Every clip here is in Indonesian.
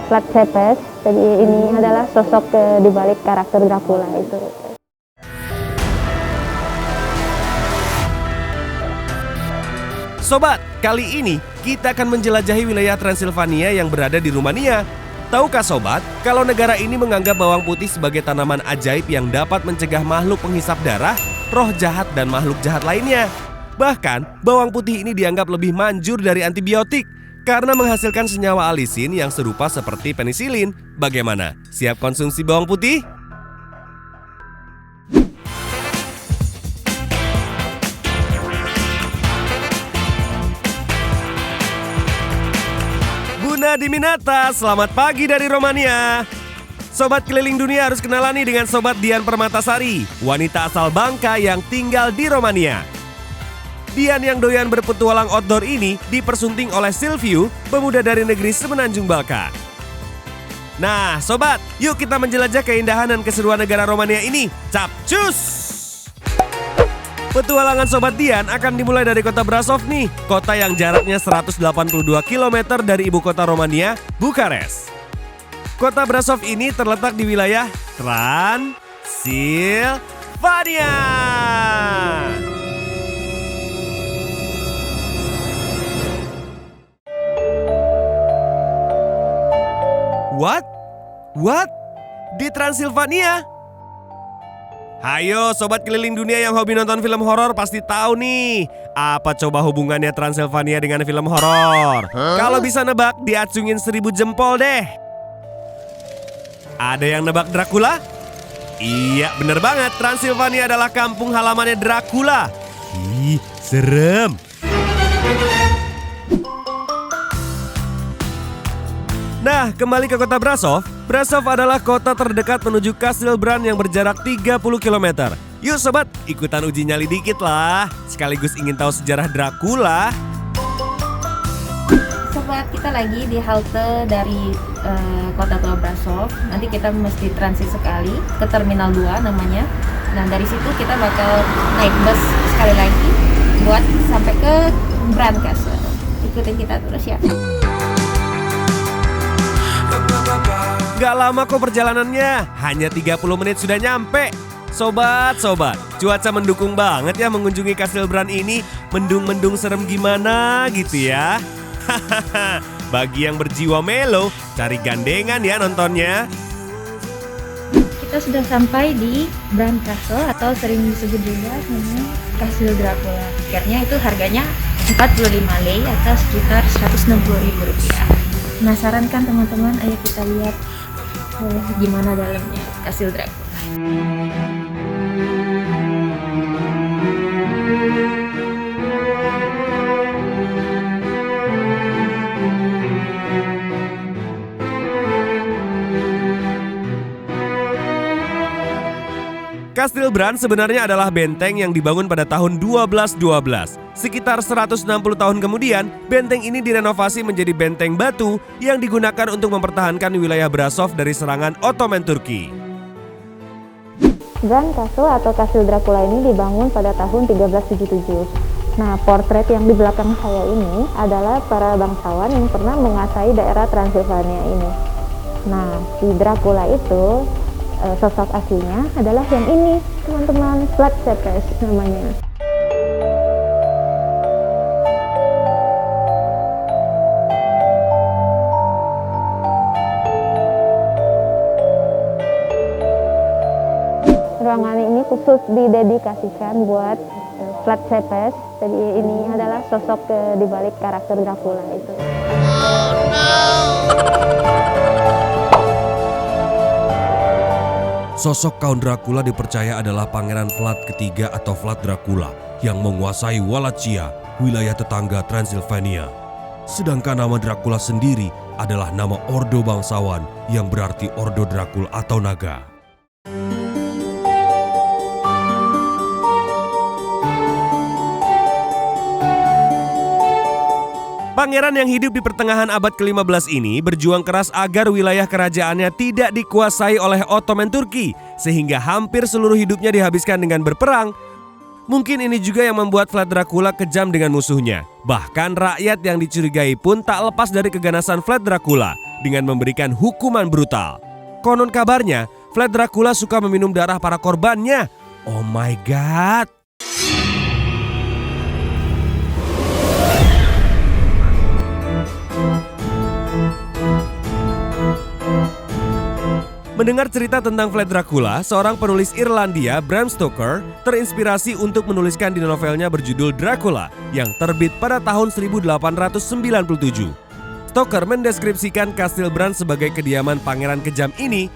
Vlad Tepes. Jadi ini adalah sosok di balik karakter Dracula itu. Sobat, kali ini kita akan menjelajahi wilayah Transilvania yang berada di Rumania. Tahukah sobat, kalau negara ini menganggap bawang putih sebagai tanaman ajaib yang dapat mencegah makhluk penghisap darah, roh jahat dan makhluk jahat lainnya. Bahkan, bawang putih ini dianggap lebih manjur dari antibiotik karena menghasilkan senyawa alisin yang serupa seperti penisilin. Bagaimana? Siap konsumsi bawang putih? Buna Diminata, selamat pagi dari Romania. Sobat keliling dunia harus kenalan nih dengan Sobat Dian Permatasari, wanita asal Bangka yang tinggal di Romania. Dian yang doyan berpetualang outdoor ini dipersunting oleh Silviu, pemuda dari negeri Semenanjung Balka. Nah sobat, yuk kita menjelajah keindahan dan keseruan negara Romania ini. Capcus! Petualangan Sobat Dian akan dimulai dari kota Brasov nih, kota yang jaraknya 182 km dari ibu kota Romania, Bukares. Kota Brasov ini terletak di wilayah Transilvania. What? Di Transilvania? Hayo sobat keliling dunia yang hobi nonton film horor pasti tahu nih. Apa coba hubungannya Transilvania dengan film horor? Kalau bisa nebak, diacungin 1000 jempol deh. Ada yang nebak Dracula? Iya, bener banget. Transilvania adalah kampung halamannya Dracula. Ih, serem. Nah, kembali ke kota Brasov. Brasov adalah kota terdekat menuju Kastil Bran yang berjarak 30 km. Yuk sobat, ikutan uji nyali dikit lah. Sekaligus ingin tahu sejarah Dracula. Sobat, kita lagi di halte dari kota tua Brasov. Nanti kita mesti transit sekali ke Terminal 2 namanya. Nah, dari situ kita bakal naik bus sekali lagi buat sampai ke Bran Castle. Ikutin kita terus ya. Gak lama kok perjalanannya, hanya 30 menit sudah nyampe. Sobat, cuaca mendukung banget ya mengunjungi Kastil Bran ini. Mendung-mendung serem gimana gitu ya. Bagi yang berjiwa melo, cari gandengan ya nontonnya. Kita sudah sampai di Bran Castle atau sering disebut juga namanya Kastil Dracula. Tiketnya itu harganya 45 lei atau sekitar 160.000 rupiah. Penasaran kan teman-teman? Ayo kita lihat gimana dalamnya Kastil Dracula. Kastil Bran sebenarnya adalah benteng yang dibangun pada tahun 1212. Sekitar 160 tahun kemudian, benteng ini direnovasi menjadi benteng batu yang digunakan untuk mempertahankan wilayah Brasov dari serangan Ottoman Turki. Bran Castle atau Kastil Dracula ini dibangun pada tahun 1377. Nah, portret yang di belakang saya ini adalah para bangsawan yang pernah menguasai daerah Transilvania ini. Nah, si Dracula itu sosok aslinya adalah yang ini, teman-teman, Vlad Tepes namanya. Ruangan ini khusus didedikasikan buat Vlad Tepes. Jadi ini adalah sosok di balik karakter Dracula itu. Oh no! Sosok Count Dracula dipercaya adalah Pangeran Vlad ketiga atau Vlad Dracula yang menguasai Wallachia, wilayah tetangga Transilvania. Sedangkan nama Dracula sendiri adalah nama ordo bangsawan yang berarti ordo Dracul atau naga. Pangeran yang hidup di pertengahan abad ke-15 ini berjuang keras agar wilayah kerajaannya tidak dikuasai oleh Ottoman Turki, sehingga hampir seluruh hidupnya dihabiskan dengan berperang. Mungkin ini juga yang membuat Vlad Dracula kejam dengan musuhnya. Bahkan rakyat yang dicurigai pun tak lepas dari keganasan Vlad Dracula dengan memberikan hukuman brutal. Konon kabarnya, Vlad Dracula suka meminum darah para korbannya. Oh my god. Mendengar cerita tentang Vlad Dracula, seorang penulis Irlandia, Bram Stoker, terinspirasi untuk menuliskan di novelnya berjudul Dracula yang terbit pada tahun 1897. Stoker mendeskripsikan Kastil Bran sebagai kediaman pangeran kejam ini,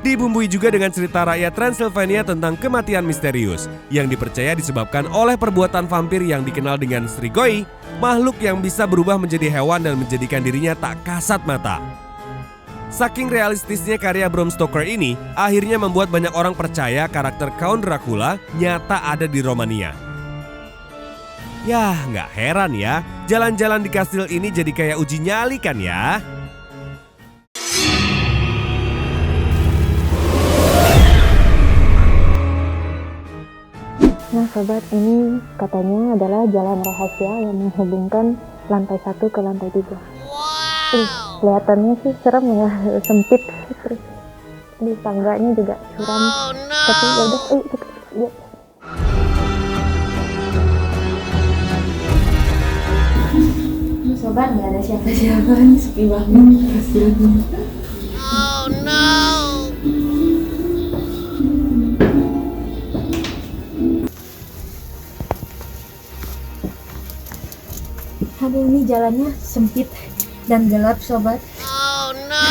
dibumbui juga dengan cerita rakyat Transylvania tentang kematian misterius yang dipercaya disebabkan oleh perbuatan vampir yang dikenal dengan Strigoi, makhluk yang bisa berubah menjadi hewan dan menjadikan dirinya tak kasat mata. Saking realistisnya karya Bram Stoker ini, akhirnya membuat banyak orang percaya karakter Count Dracula nyata ada di Romania. Yah, nggak heran ya, jalan-jalan di kastil ini jadi kayak uji nyali kan ya? Nah sobat, ini katanya adalah jalan rahasia yang menghubungkan lantai 1 ke lantai 3. Kelihatannya sih serem ya, sempit, terus di tangganya juga curam. Tapi yaudah, kita lihat. Sobat, nggak ada siapa-siapa nih, sepi banget kastilnya. Oh no. Aduh, ini jalannya sempit dan gelap sobat. Oh no.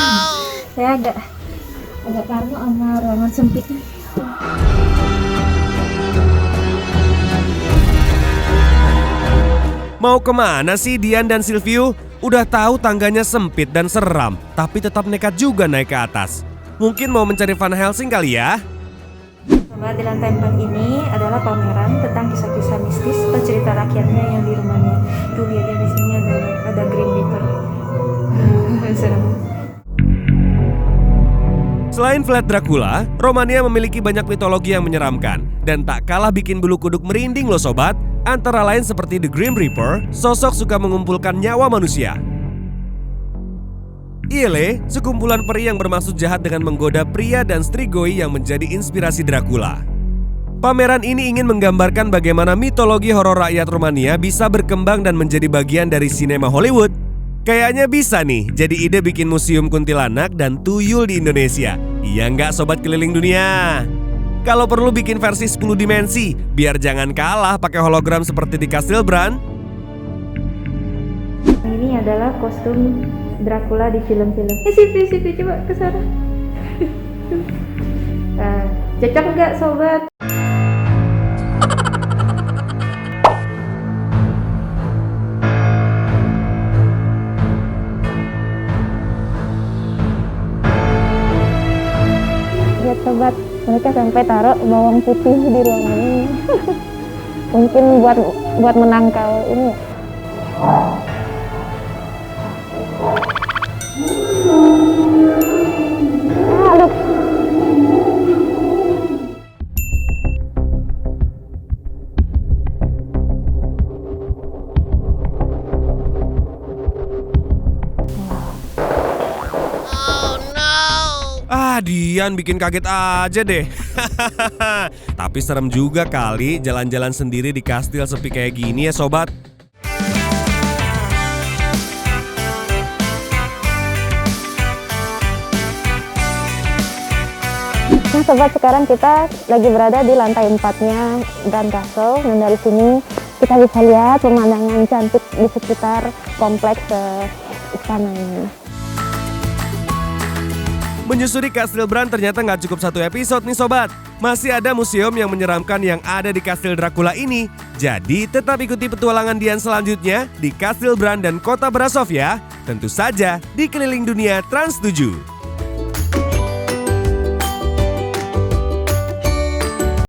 Saya agak parno sama ruangan sempitnya. Mau kemana sih Dian dan Silvio? Udah tahu tangganya sempit dan seram, tapi tetap nekat juga naik ke atas. Mungkin mau mencari Van Helsing kali ya? Sobat, di lantai 4 ini adalah pameran tentang kisah-kisah mistis atau cerita rakyatnya yang di Rumania. Tuh lihat ya, di sini ada Grim Reaper. Serem. Selain Vlad Dracula, Romania memiliki banyak mitologi yang menyeramkan dan tak kalah bikin bulu kuduk merinding loh sobat. Antara lain seperti The Grim Reaper, sosok suka mengumpulkan nyawa manusia. Iele, sekumpulan peri yang bermaksud jahat dengan menggoda pria dan Strigoi yang menjadi inspirasi Dracula. Pameran ini ingin menggambarkan bagaimana mitologi horor rakyat Romania bisa berkembang dan menjadi bagian dari sinema Hollywood. Kayaknya bisa nih jadi ide bikin museum kuntilanak dan tuyul di Indonesia. Iya nggak sobat keliling dunia? Kalau perlu bikin versi 10 dimensi, biar jangan kalah pakai hologram seperti di Kastil Bran. Ini adalah kostum Dracula di film-film. Sipi, coba ke sana. Cocok nggak sobat? Lihat sobat, mereka sampai taruh bawang putih di ruangan ini. Mungkin buat menangkal ini. Aduh. Dian bikin kaget aja deh. Tapi serem juga kali jalan-jalan sendiri di kastil sepi kayak gini ya sobat. Nah sobat, sekarang kita lagi berada di lantai 4-nya Bran Castle, dan dari sini kita bisa lihat pemandangan cantik di sekitar kompleks istana ini. Menyusuri Kastil Bran ternyata nggak cukup satu episode nih sobat. Masih ada museum yang menyeramkan yang ada di Kastil Dracula ini. Jadi tetap ikuti petualangan Dian selanjutnya di Kastil Bran dan Kota Brasov ya. Tentu saja di Keliling Dunia Trans 7.